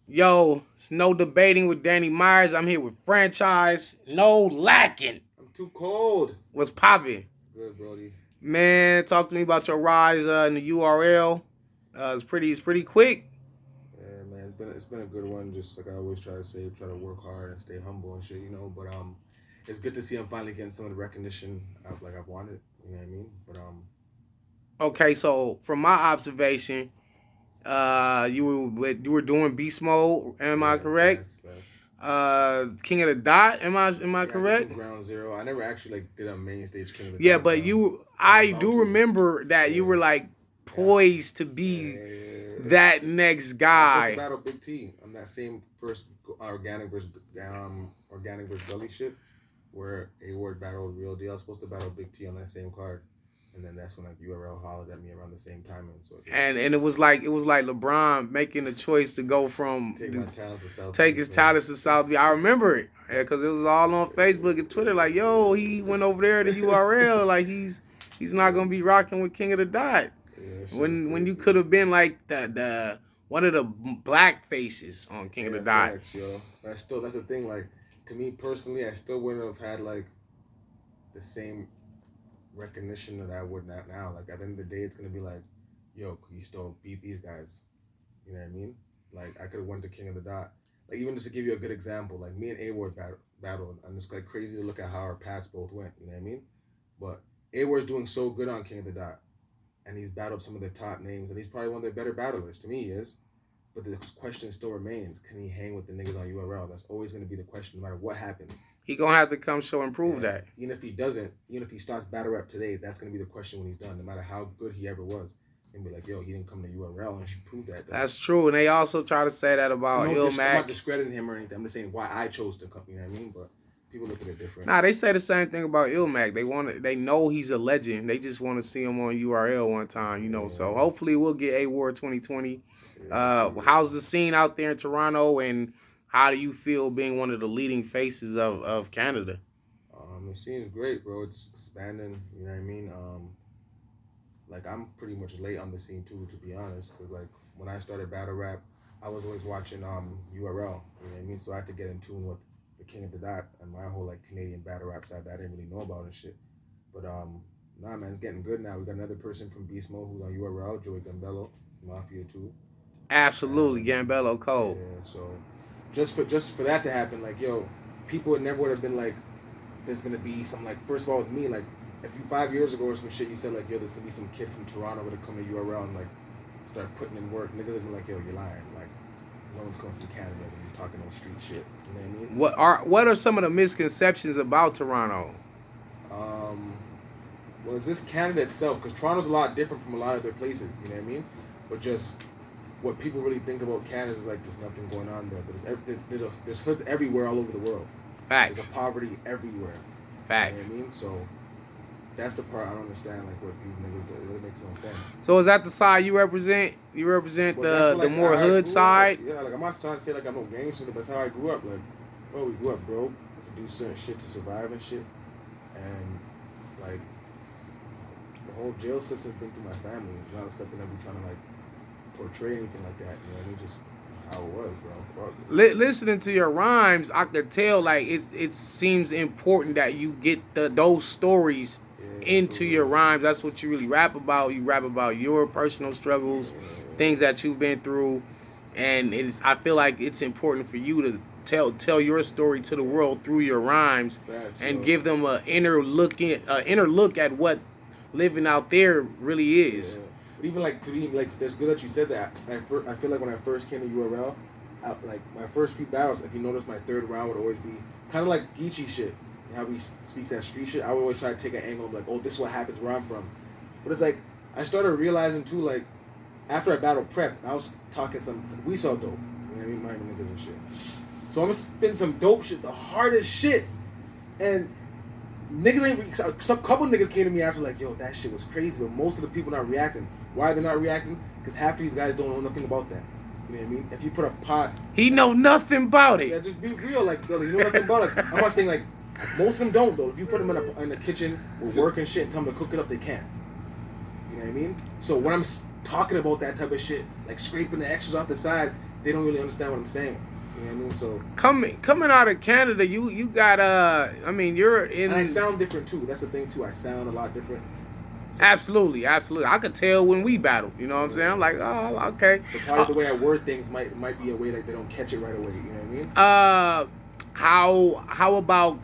Yo, it's no debating with Danny Myers. I'm here with franchise. No lacking. I'm too cold. What's poppin'? Good, Brody. Man, talk to me about your rise in the URL. It's pretty quick. Yeah, man, it's been a good one. Just like I always try to say, try to work hard and stay humble and shit, But it's good to see I'm finally getting some of the recognition I've wanted. You know what I mean? But Okay, so from my observation, you were doing beast mode. Am I yeah, correct? facts. King of the Dot. Am I Yeah, I did correct? some Ground Zero. I never actually did a main stage King of the Yeah, Dot, but I was I about do to. remember that you Yeah, were like yeah, poised to yeah. be Yeah. that next I was supposed to guy. battle Big T on that same first organic versus gully shit, where A Ward battled Real Deal. I was supposed to battle Big T on that same card, and then that's when like URL hollered at me around the same time, and so just And it was like LeBron making the choice to go from take my talents to South take Beach. his talents to South Beach. I remember it because it was all on Facebook and Twitter. Like, yo, he went over there to URL. Like he's not gonna be rocking with King of the Dot Yeah, that shit was when you crazy. could have been like the one of the black faces on King of the Yeah, Dot. facts, yo. But that's the thing. Like to me personally, I still wouldn't have had like the same recognition that I would not now. Like at the end of the day, it's gonna be like, yo, could you still beat these guys? You know what I mean? Like I could have went to King of the Dot. Like even just to give you a good example, like me and A Ward battled, and it's like crazy to look at how our paths both went. You know what I mean? But A Ward's doing so good on King of the Dot, and he's battled some of the top names, and he's probably one of the better battlers. To me, he is. But the question still remains: can he hang with the niggas on URL? That's always going to be the question, no matter what happens. He gonna have to come show and prove And that. even if he doesn't, even if he starts battle rap today, that's going to be the question when he's done. No matter how good he ever was, and be like, yo, he didn't come to URL and should prove that. Though. That's true, and they also try to say that about I'm not Ilmac. discrediting him or anything. I'm just saying why I chose to come. You know what I mean? But people look at it different. Nah, they say the same thing about Ilmac. They know he's a legend. They just want to see him on URL one time. So Yeah, hopefully we'll get A Ward 2020. yeah, that's pretty good. How's the scene out there in Toronto, and how do you feel being one of the leading faces of Canada? It seems great, bro. It's expanding. You know what I mean? Like I'm pretty much late on the scene too, to be honest. Cause like when I started battle rap, I was always watching URL. You know what I mean? So I had to get in tune with the King of the Dot and my whole like Canadian battle rap side that I didn't really know about and shit. But nah, man, it's getting good now. We got another person from Beast Mode who's on URL, Joey Gambello, Mafia too. Absolutely, And Gambello Cole. yeah, so just for that to happen, like yo, people would never would have been like, there's gonna be some like first of all with me like if you 5 years ago or some shit you said like yo there's gonna be some kid from Toronto gonna come to URL and like start putting in work, niggas would be like yo you're lying, like no one's coming from Canada when you're talking on street shit, you know what I mean? What are some of the misconceptions about Toronto? Um, well, it's just Canada itself because Toronto's a lot different from a lot of other places, you know what I mean? But just what people really think about Canada is like there's nothing going on there, but there's hoods everywhere all over the world. There's Facts, a poverty everywhere. You know what facts. I mean? So that's the part I don't understand. Like what these niggas do, it makes no sense. So is that the side you represent? You represent But that's the what, like more how I hood grew up. side. Yeah, like I'm not trying to say like I'm no gang shooter, but that's how I grew up. Like, oh, we grew up broke, to do certain shit to survive and shit, and like the whole jail system's been through my family. It's not something that we trying to like portray anything like that. You know what I mean? Just how it was, bro. Fuck. Listening to your rhymes, I could tell like it seems important that you get those stories Yeah, for into your real. rhymes. That's what you really rap about. You rap about your personal struggles, things Yeah, that you've been through, and I feel like it's important for you to tell your story to the world through your rhymes, facts, and yo. give them a inner look at what living out there really is. Yeah, but even like to me, like that's good that you said that. I feel like when I first came to URL, like my first few battles, if you notice, my third round would always be kind of like Geechee shit. How he speaks that street shit. I would always try to take an angle of like, oh, this is what happens where I'm from. But it's like I started realizing too, like after I battled prep, I was talking some we saw dope. You know what I mean, mind niggas and shit. So I'm gonna spin some dope shit, the hardest shit, and niggas ain't some couple niggas came to me after like, yo, that shit was crazy, but most of the people not reacting. Why are they not reacting? Because half of these guys don't know nothing about that. You know what I mean? If you put a pot, He know nothing about yeah, it. just be real. Like, you know nothing about it. I'm not saying like most of them don't though. If you put them in the kitchen with work and shit and tell them to cook it up, they can't. You know what I mean? So when I'm talking about that type of shit, like scraping the extras off the side, they don't really understand what I'm saying. You know what I mean? So coming out of Canada, you got I mean, you're in. and I sound different too. That's the thing too. I sound a lot different. So, absolutely. I could tell when we battled. You know what I'm saying? I'm like, oh, okay. so part of the way I word things might be a way that they don't catch it right away. You know what I mean? How about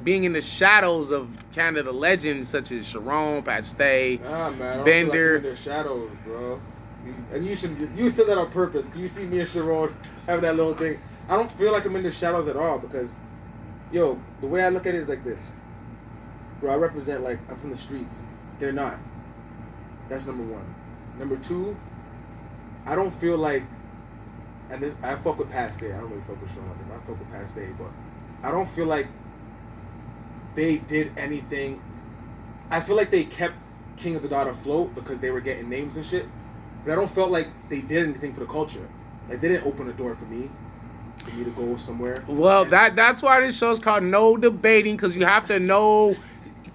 being in the shadows of Canada legends such as Sharon, Pat Stay, Nah, man. I don't Bender. feel like I'm in their shadows, bro. And you said that on purpose. You see me and Sharon having that little thing. I don't feel like I'm in the shadows at all because, yo, the way I look at it is like this. Bro, I represent, like, I'm from the streets. They're not. That's number one. Number two, I don't feel like, and this, I fuck with Past Day. I don't really fuck with Sean like that. I fuck with Past Day, but I don't feel like they did anything. I feel like they kept King of the Dot afloat because they were getting names and shit. But I don't feel like they did anything for the culture. Like, they didn't open the door for me to go somewhere. Well, that's why this show's called No Debating, because you have to know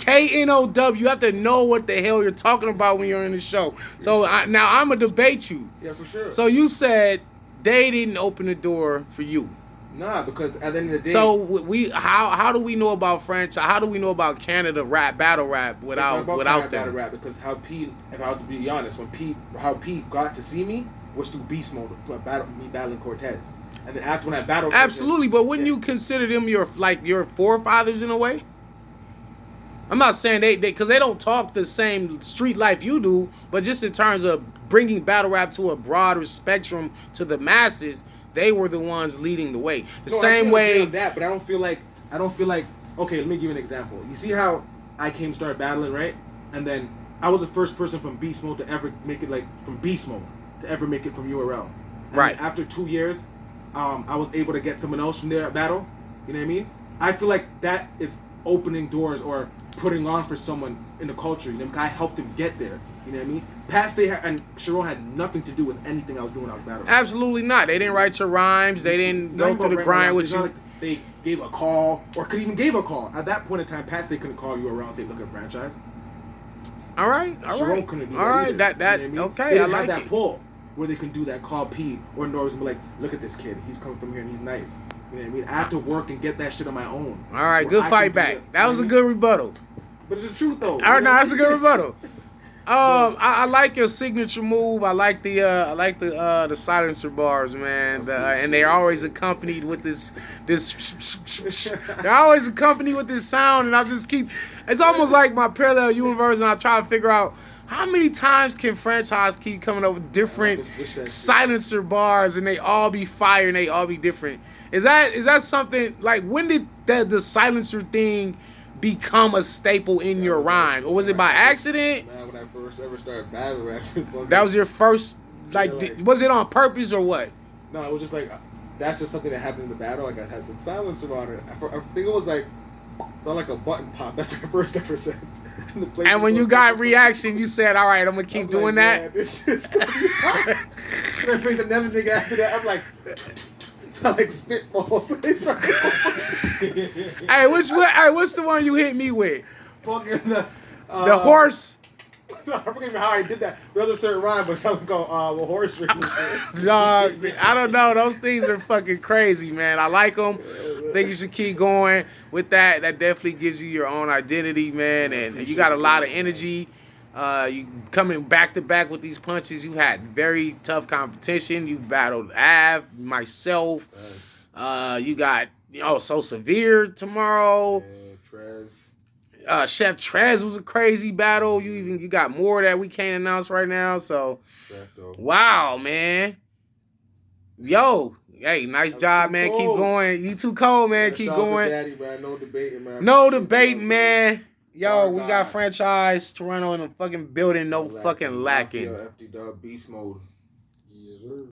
KNOW. You have to know what the hell you're talking about when you're in the show. So now I'm gonna debate you. Yeah, for sure. So you said they didn't open the door for you. Nah, because at the end of the day. So how do we know about franchise? How do we know about Canada rap, battle rap without them? Battle rap, because how P, if I have to be honest, how P got to see me was through Beast Mode for me battling Cortez, and then after when I battled. Absolutely, but wouldn't you consider them your forefathers in a way? I'm not saying they because they don't talk the same street life you do, but just in terms of bringing battle rap to a broader spectrum to the masses, they were the ones leading the way. Same way that, but I don't feel like. Okay, let me give you an example. You see how I started battling, right? And then I was the first person from Beast Mode to ever make it from Beast Mode to ever make it from URL. And right. After 2 years, I was able to get someone else from there at battle. You know what I mean? I feel like that is opening doors or putting on for someone in the culture. You know, I helped them get there. You know what I mean? Past Day and Sharon had nothing to do with anything I was doing. I was battling. Absolutely not. They didn't write your rhymes. They didn't go through the grind with you. Like they gave a call or could even gave a call. At that point in time, Past Day couldn't call you around and say, "Look at franchise." All right. Sharon couldn't do that. All right. Either. That you know what I mean? okay. They I didn't like have that it. pull where they can do that call P or Norris and be like, "Look at this kid. He's coming from here and he's nice." You know what I mean? I have to work and get that shit on my own. All right. Good fight back. That was a good rebuttal. But it's the truth though. All right, no, that's a good rebuttal. I like your signature move. I like the silencer bars, man. And they're always accompanied with this. They're always accompanied with this sound, and I just keep. It's almost like my parallel universe, and I try to figure out how many times can franchise keep coming up with different silencer bars, and they all be fire and they all be different. Is that something like when did the silencer thing become a staple in your rhyme, or was it by accident? Man, when I first ever started battle rapping, that was your first, was it on purpose or what? No, it was just like, that's just something that happened in the battle. Like I had some silencer on it. I think it was like, sound like a button pop. That's what I first ever said. And when you got reaction, you said, "All right, I'm gonna keep doing that." Yeah, this shit's gonna be hot. And I faced another nigga after that. I'm like, sound like spitballs. Hey, what's the one you hit me with? Fucking the horse. I forget even how I did that. The other certain rhyme, but it sounded like a horse race. Dog, I don't know. Those things are fucking crazy, man. I like them. Think you should keep going with that. That definitely gives you your own identity, man. And you got a lot of energy. You coming back to back with these punches. You've had very tough competition. You've battled Av, myself. You got So Severe tomorrow. Trez. Chef Trez was a crazy battle. You got more that we can't announce right now. So, wow, man. Yo, hey, nice job, man. Keep going. You too cold, man. Keep going. Daddy, man. No debating, man. No debating, man. Yo, we got franchise Toronto in the fucking building. No fucking lacking. FD Dub Beast Mode. Yes, sir.